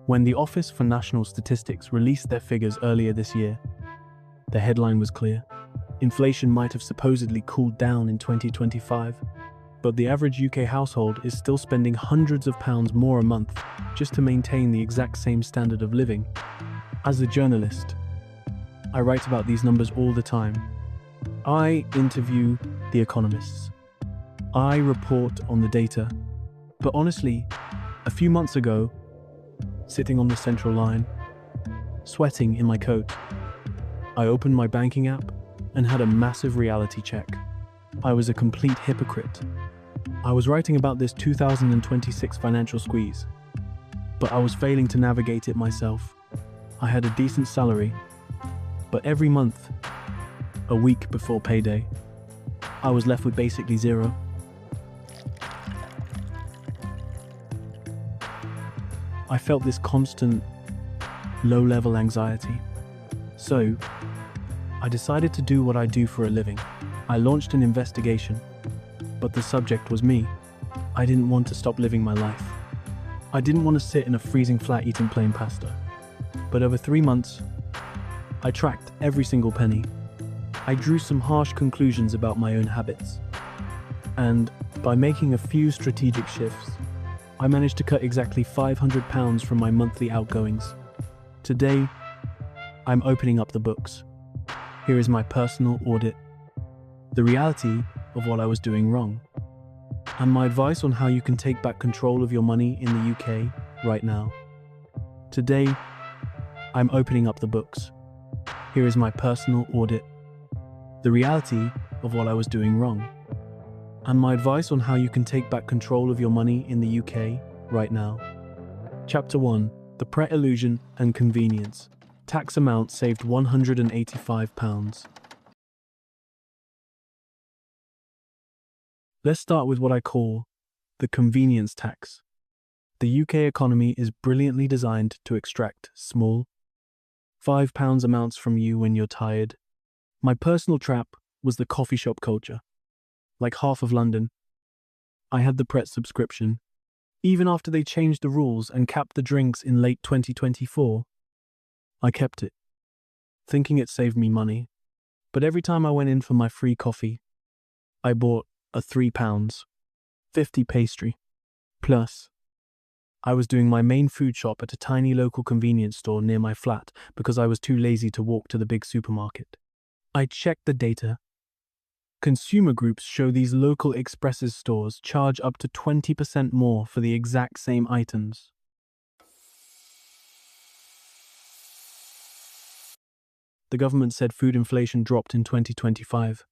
When the Office for National Statistics released their figures earlier this year, the headline was clear. Inflation might have supposedly cooled down in 2025, but the average UK household is still spending hundreds of pounds more a month just to maintain the exact same standard of living. As a journalist, I write about these numbers all the time. I interview the economists. I report on the data. But honestly, a few months ago, sitting on the central line, sweating in my coat, I opened my banking app and had a massive reality check. I was a complete hypocrite. I was writing about this 2026 financial squeeze, but I was failing to navigate it myself. I had a decent salary, but every month, a week before payday, I was left with basically zero. I felt this constant, low-level anxiety. So, I decided to do what I do for a living. I launched an investigation, but the subject was me. I didn't want to stop living my life. I didn't want to sit in a freezing flat eating plain pasta. But over 3 months, I tracked every single penny. I drew some harsh conclusions about my own habits. And by making a few strategic shifts, I managed to cut exactly £500 from my monthly outgoings. Today, I'm opening up the books. Here is my personal audit, the reality of what I was doing wrong, and my advice on how you can take back control of your money in the UK right now. Today, I'm opening up the books. Here is my personal audit, the reality of what I was doing wrong, and my advice on how you can take back control of your money in the UK right now. Chapter 1. The Pret Illusion and Convenience. Tax amount saved £185. Let's start with what I call the convenience tax. The UK economy is brilliantly designed to extract small, £5 amounts from you when you're tired. My personal trap was the coffee shop culture. Like half of London, I had the Pret subscription. Even after they changed the rules and capped the drinks in late 2024, I kept it, thinking it saved me money. But every time I went in for my free coffee, I bought a £3.50 pastry. Plus, I was doing my main food shop at a tiny local convenience store near my flat because I was too lazy to walk to the big supermarket. I checked the data. Consumer groups show these local Expresses stores charge up to 20% more for the exact same items. The government said food inflation dropped in 2025,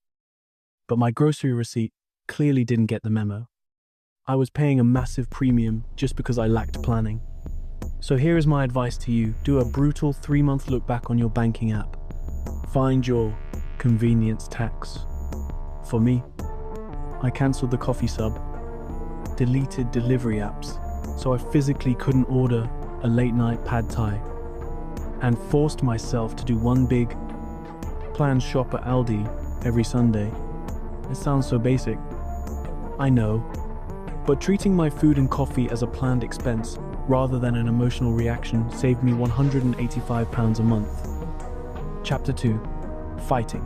but my grocery receipt clearly didn't get the memo. I was paying a massive premium just because I lacked planning. So here is my advice to you. Do a brutal 3-month look back on your banking app. Find your convenience tax. For me, I cancelled the coffee sub, deleted delivery apps, so I physically couldn't order a late-night pad thai, and forced myself to do one big, planned shop at Aldi every Sunday. It sounds so basic, I know, but treating my food and coffee as a planned expense rather than an emotional reaction saved me £185 a month. Chapter 2. Fighting.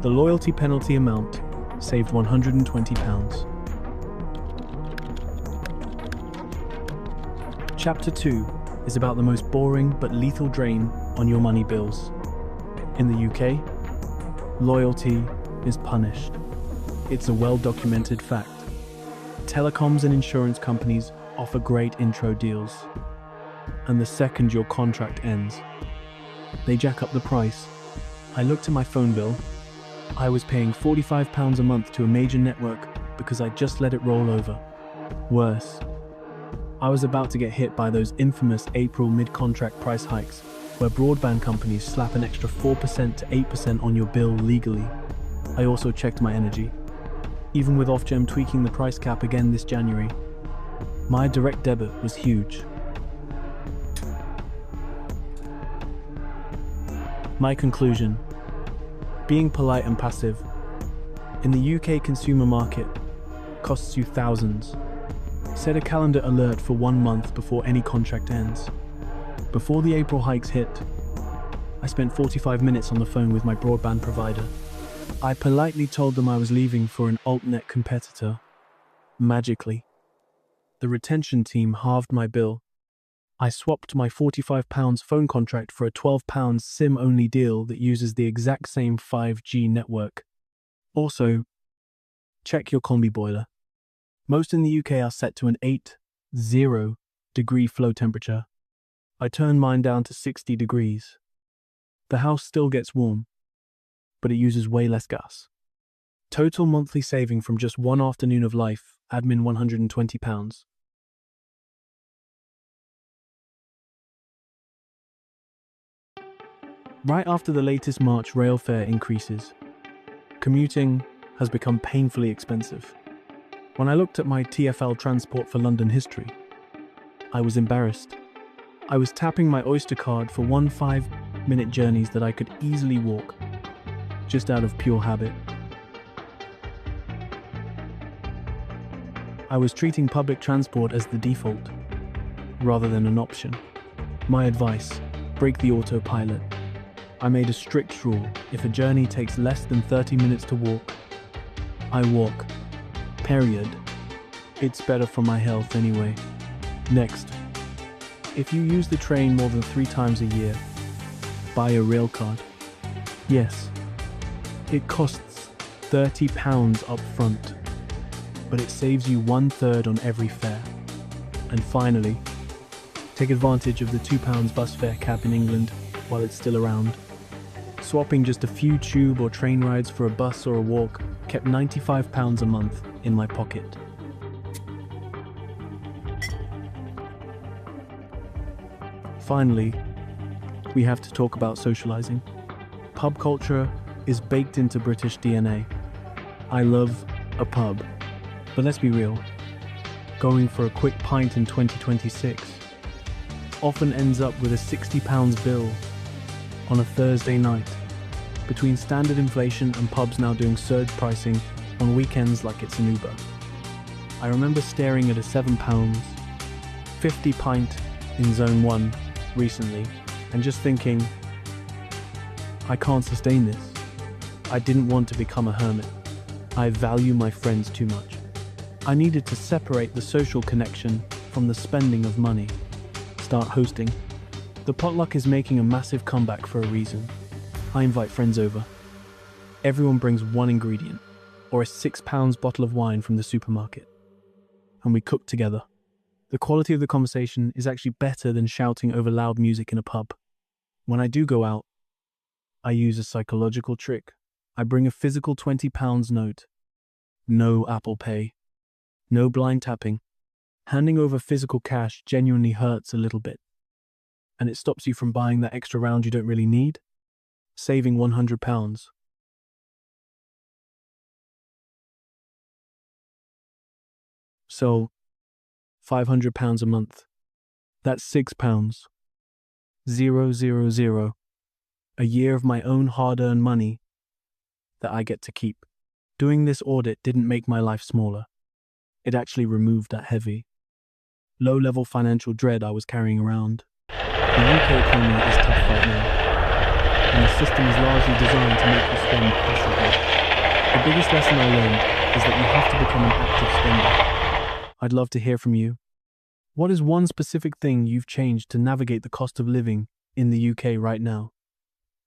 The loyalty penalty amount saved £120. Chapter 2 is about the most boring but lethal drain on your money bills. In the UK, loyalty is punished. It's a well-documented fact. Telecoms and insurance companies offer great intro deals, and the second your contract ends, they jack up the price. I looked at my phone bill. I was paying £45 a month to a major network because I just let it roll over. Worse, I was about to get hit by those infamous April mid-contract price hikes where broadband companies slap an extra 4% to 8% on your bill legally. I also checked my energy. Even with Ofgem tweaking the price cap again this January, my direct debit was huge. My conclusion: being polite and passive in the UK consumer market costs you thousands. Set a calendar alert for 1 month before any contract ends. Before the April hikes hit, I spent 45 minutes on the phone with my broadband provider. I politely told them I was leaving for an altnet competitor. Magically, the retention team halved my bill. I swapped my £45 phone contract for a £12 SIM-only deal that uses the exact same 5G network. Also, check your combi boiler. Most in the UK are set to an 80-degree flow temperature. I turned mine down to 60 degrees. The house still gets warm, but it uses way less gas. Total monthly saving from just one afternoon of life, admin £120. Right after the latest March rail fare increases, commuting has become painfully expensive. When I looked at my TfL Transport for London history, I was embarrassed. I was tapping my Oyster card for 1 5-minute journeys that I could easily walk, just out of pure habit. I was treating public transport as the default, rather than an option. My advice: break the autopilot. I made a strict rule: if a journey takes less than 30 minutes to walk, I walk. Period. It's better for my health anyway. Next, if you use the train more than 3 times a year, buy a rail card. Yes, it costs £30 up front, but it saves you 1/3 on every fare. And finally, take advantage of the £2 bus fare cap in England while it's still around. Swapping just a few tube or train rides for a bus or a walk kept £95 a month in my pocket. Finally, we have to talk about socializing. Pub culture is baked into British DNA. I love a pub, but let's be real, going for a quick pint in 2026 often ends up with a £60 bill on a Thursday night. Between standard inflation and pubs now doing surge pricing on weekends like it's an Uber. I remember staring at a £7.50 pint in Zone 1 recently and just thinking, I can't sustain this. I didn't want to become a hermit. I value my friends too much. I needed to separate the social connection from the spending of money. Start hosting. The potluck is making a massive comeback for a reason. I invite friends over. Everyone brings one ingredient, or a £6 bottle of wine from the supermarket, and we cook together. The quality of the conversation is actually better than shouting over loud music in a pub. When I do go out, I use a psychological trick. I bring a physical £20 note. No Apple Pay. No blind tapping. Handing over physical cash genuinely hurts a little bit, and it stops you from buying that extra round you don't really need, saving £100. So, £500 a month. That's £6. 000. A year of my own hard-earned money that I get to keep. Doing this audit didn't make my life smaller. It actually removed that heavy, low-level financial dread I was carrying around. The UK economy is tough right now, and the system is largely designed to make you spend passively. The biggest lesson I learned is that you have to become an active spender. I'd love to hear from you. What is one specific thing you've changed to navigate the cost of living in the UK right now?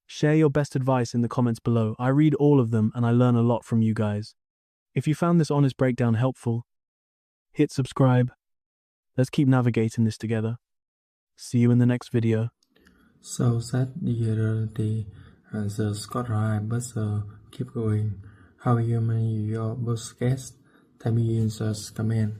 Share your best advice in the comments below. I read all of them and I learn a lot from you guys. If you found this honest breakdown helpful, hit subscribe. Let's keep navigating this together. See you in the next video. So that the reality the Scott Rye but keep going. How you manage your podcast? Type in the comment.